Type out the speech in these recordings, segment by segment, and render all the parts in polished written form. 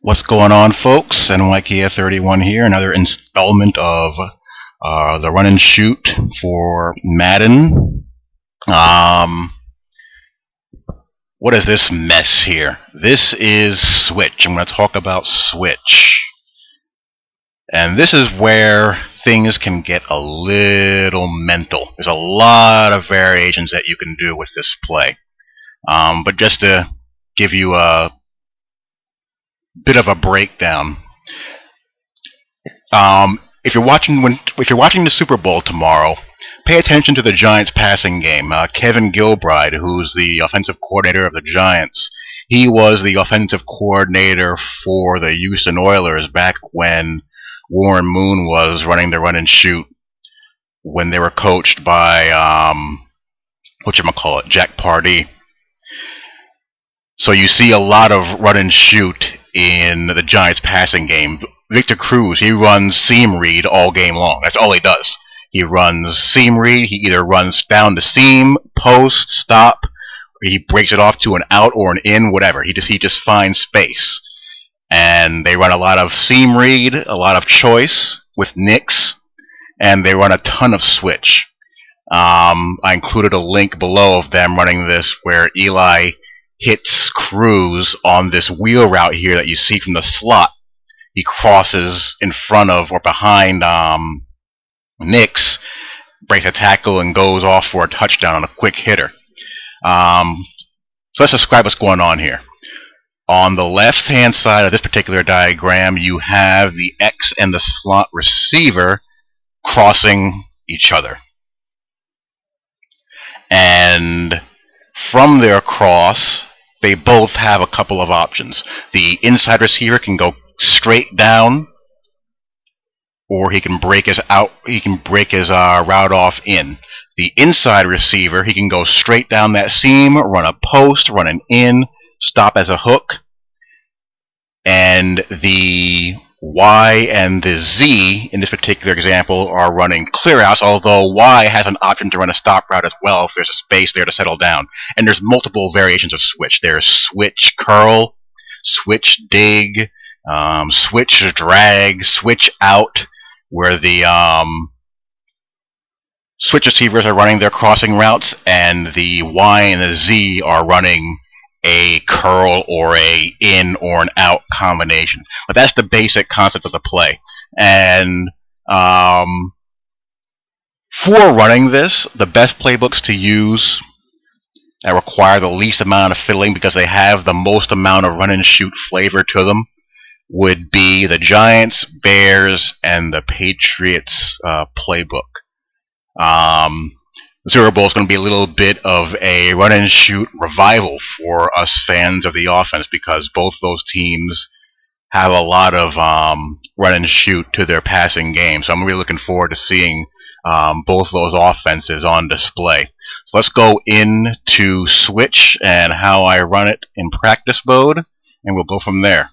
What's going on, folks? NYKF31 here. Another installment of the run and shoot for Madden. What is this mess here? This is Switch. I'm going to talk about Switch. And this is where things can get a little mental. There's a lot of variations that you can do with this play. But just to give you a bit of a breakdown. If you're watching the Super Bowl tomorrow, pay attention to the Giants passing game. Kevin Gilbride, who's the offensive coordinator of the Giants, he was the offensive coordinator for the Houston Oilers back when Warren Moon was running the run and shoot, when they were coached by Jack Pardee. So you see a lot of run and shoot in the Giants passing game. Victor Cruz, he runs seam read all game long. That's all he does. He runs seam read. He either runs down the seam, post, stop, or he breaks it off to an out or an in, whatever. He just finds space. And they run a lot of seam read, a lot of choice with nicks, and they run a ton of switch. I included a link below of them running this where Eli hits Cruz on this wheel route here that you see from the slot. He crosses in front of or behind Nix, breaks a tackle, and goes off for a touchdown on a quick hitter. So let's describe what's going on here. On the left-hand side of this particular diagram, you have the X and the slot receiver crossing each other. And from their cross, they both have a couple of options. The inside receiver can go straight down, or he can break his route off in. The inside receiver, he can go straight down that seam, run a post, run an in, stop as a hook. And the Y and the Z, in this particular example, are running clear outs, although Y has an option to run a stop route as well if there's a space there to settle down. And there's multiple variations of switch. There's switch curl, switch dig, switch drag, switch out, where the switch receivers are running their crossing routes, and the Y and the Z are running a curl or a in or an out combination. But that's the basic concept of the play. And for running this, the best playbooks to use that require the least amount of fiddling because they have the most amount of run and shoot flavor to them would be the Giants, Bears, and the Patriots playbook. The Super Bowl is going to be a little bit of a run and shoot revival for us fans of the offense because both those teams have a lot of run and shoot to their passing game. So I'm really looking forward to seeing both those offenses on display. So let's go into Switch and how I run it in practice mode, and we'll go from there.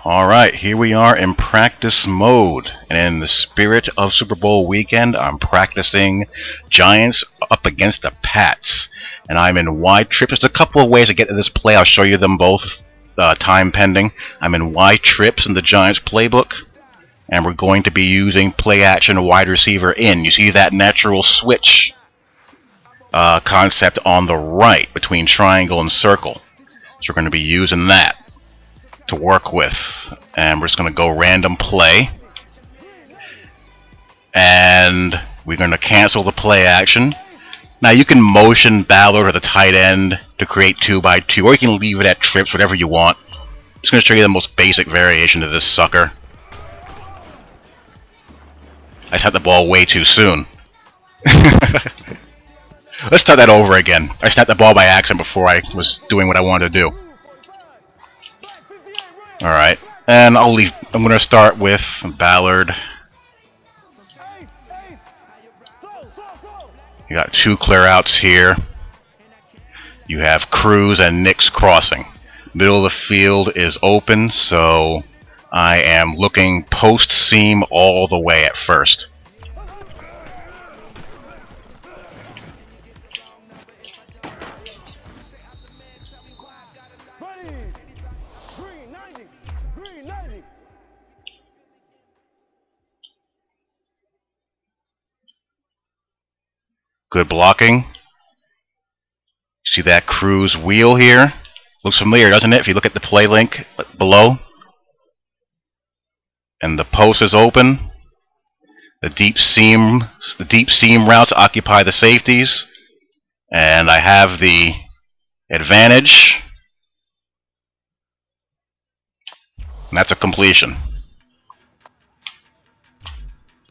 Alright, here we are in practice mode, and in the spirit of Super Bowl weekend, I'm practicing Giants up against the Pats, and I'm in wide trips. There's a couple of ways to get to this play. I'll show you them both, time pending. I'm in wide trips in the Giants playbook, and we're going to be using play action wide receiver in. You see that natural switch concept on the right between triangle and circle. So we're going to be using that to work with, and we're just going to go random play, and we're going to cancel the play action. Now you can motion Ballard or the tight end to create 2x2, or you can leave it at trips, whatever you want. I'm just going to show you the most basic variation of this sucker. I snapped the ball way too soon. Let's start that over again. I snapped the ball by accident before I was doing what I wanted to do. Alright, and I'm going to start with Ballard. You got two clear outs here. You have Cruz and Nix crossing. Middle of the field is open, so I am looking post seam all the way at first. Good blocking. See that Cruz wheel here? Looks familiar, doesn't it? If you look at the play link below. And the post is open. The deep seam routes occupy the safeties. And I have the advantage. And that's a completion.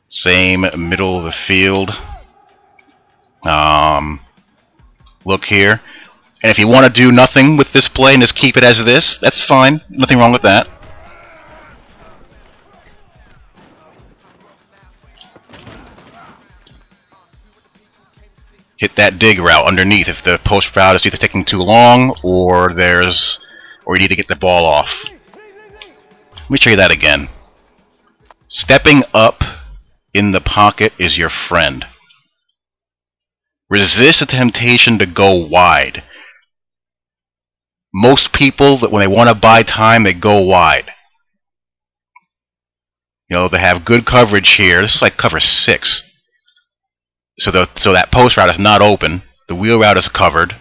Same middle of the field. Look here. And if you want to do nothing with this play and just keep it as this, that's fine. Nothing wrong with that. Hit that dig route underneath if the post route is either taking too long or you need to get the ball off. Let me show you that again. Stepping up in the pocket is your friend. Resist the temptation to go wide. Most people, that when they want to buy time, they go wide. You know, they have good coverage here. This is like cover 6. So that post route is not open. The wheel route is covered.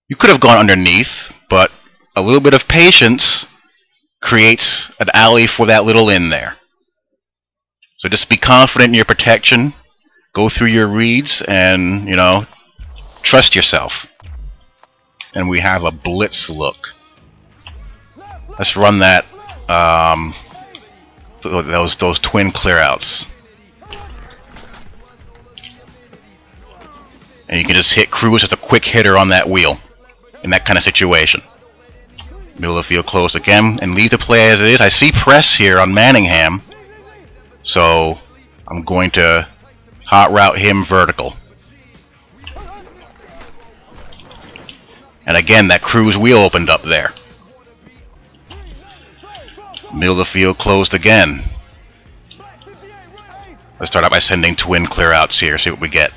You could have gone underneath, but a little bit of patience creates an alley for that little in there. So just be confident in your protection. Go through your reads and, you know, trust yourself. And we have a blitz look. Let's run that, those twin clearouts. And you can just hit Cruz as a quick hitter on that wheel in that kind of situation. Middle of the field closed again, and leave the play as it is. I see press here on Manningham, so I'm going to hot route him vertical. And again, that Cruz wheel opened up there. Middle of the field closed again. Let's start out by sending twin clearouts here, see what we get.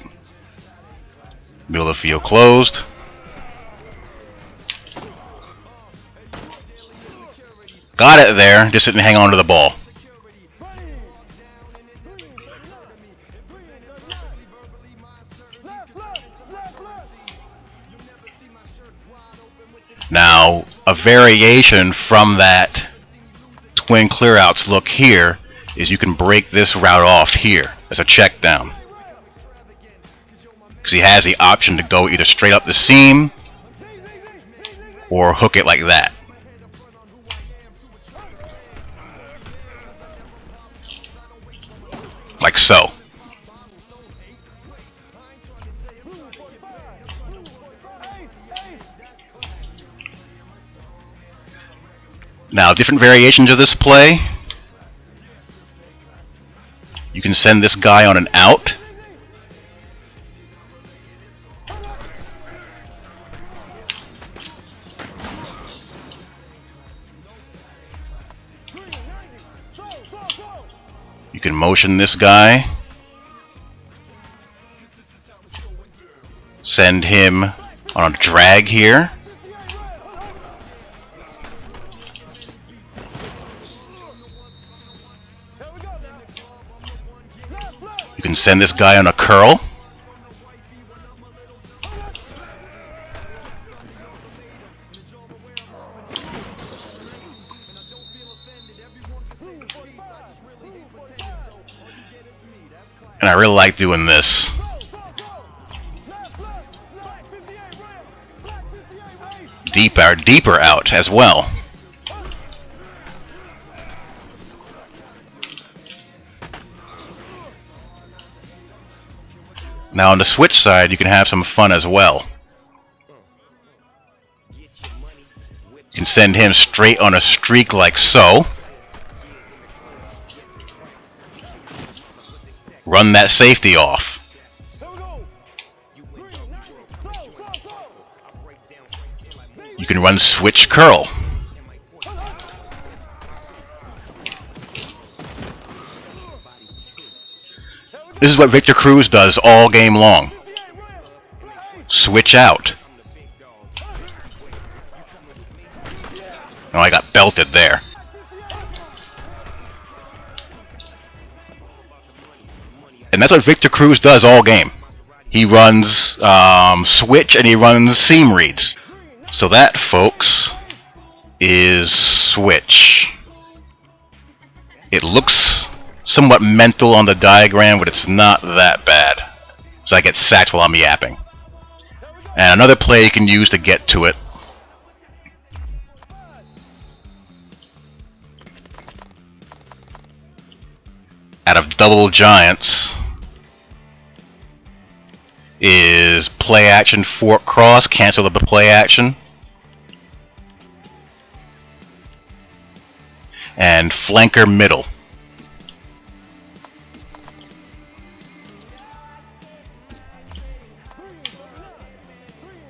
Middle of the field closed. Got it there, just didn't hang on to the ball. Now, a variation from that twin clearouts look here is you can break this route off here as a check down. Because he has the option to go either straight up the seam or hook it like that. Like so. Now, different variations of this play. You can send this guy on an out. You can motion this guy. Send him on a drag here. You can send this guy on a curl. And I really like doing this. Deeper out as well. Now on the switch side, you can have some fun as well. You can send him straight on a streak like so. Run that safety off. You can run switch curl. This is what Victor Cruz does all game long. Switch out. Oh, I got belted there. And that's what Victor Cruz does all game. He runs switch and he runs seam reads. So that, folks, is switch. It looks somewhat mental on the diagram, but it's not that bad. So I get sacked while I'm yapping. And another play you can use to get to it. Out of double giants is play action fork cross, cancel the play action, and flanker middle.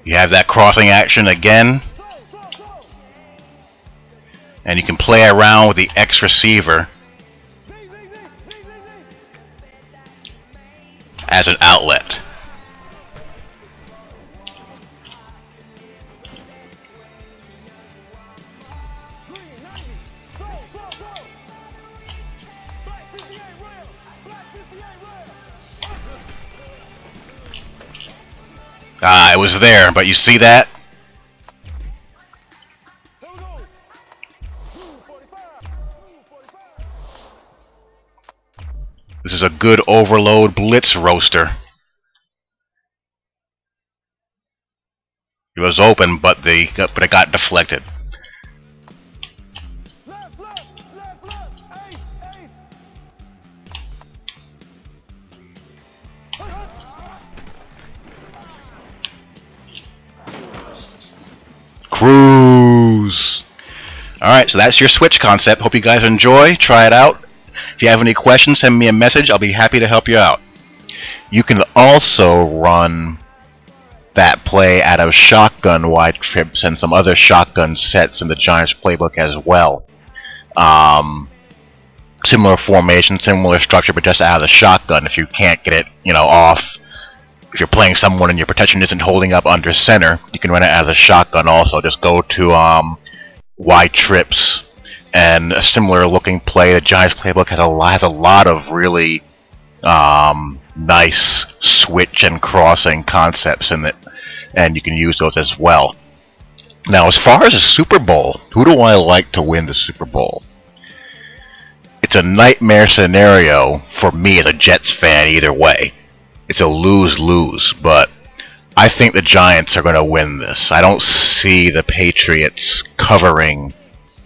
You have that crossing action again, and you can play around with the X receiver as an outlet. It was there, but you see that? This is a good overload blitz roaster. It was open, but it got deflected. Cruz. Alright, so that's your switch concept. Hope you guys enjoy. Try it out. If you have any questions, send me a message. I'll be happy to help you out. You can also run that play out of shotgun wide trips and some other shotgun sets in the Giants playbook as well. Similar formation, similar structure, but just out of the shotgun. If you can't get it, off. If you're playing someone and your protection isn't holding up under center, you can run it out of the shotgun also. Just go to wide trips, and a similar looking play. The Giants playbook has a lot of really nice switch and crossing concepts in it, and you can use those as well. Now, as far as the Super Bowl, who do I like to win the Super Bowl? It's a nightmare scenario for me as a Jets fan either way. It's a lose-lose, but I think the Giants are going to win this. I don't see the Patriots covering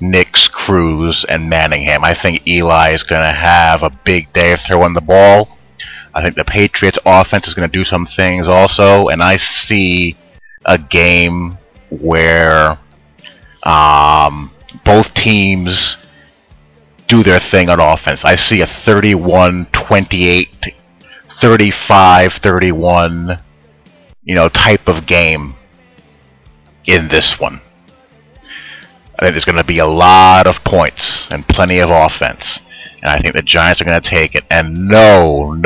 Nix, Cruz, and Manningham. I think Eli is going to have a big day throwing the ball. I think the Patriots offense is going to do some things also, and I see a game where both teams do their thing on offense. I see a 31-28, 35-31, type of game in this one. I think there's going to be a lot of points and plenty of offense. And I think the Giants are going to take it. And no,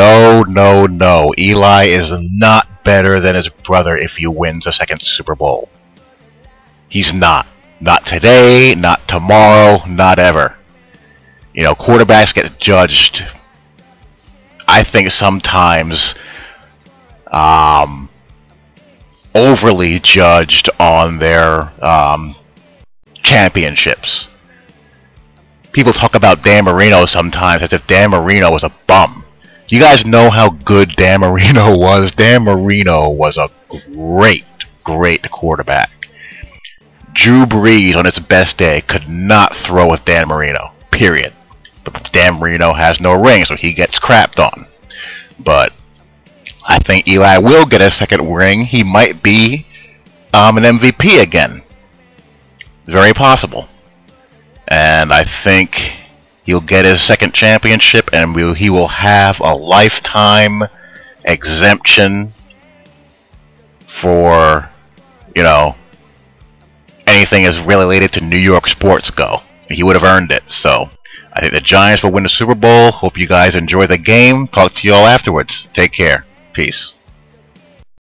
Eli is not better than his brother if he wins a second Super Bowl. He's not. Not today, not tomorrow, not ever. Quarterbacks get judged, I think, sometimes overly judged on their championships. People talk about Dan Marino sometimes as if Dan Marino was a bum. You guys know how good Dan Marino was. Dan Marino was a great quarterback. Drew Brees on his best day could not throw with Dan Marino, period. But Dan Marino has no ring, so he gets crapped on. But I think Eli will get a second ring. He might be an MVP again. Very possible. And I think he'll get his second championship, and he will have a lifetime exemption for, anything as related to New York sports go. He would have earned it. So I think the Giants will win the Super Bowl. Hope you guys enjoy the game. Talk to you all afterwards. Take care. Peace.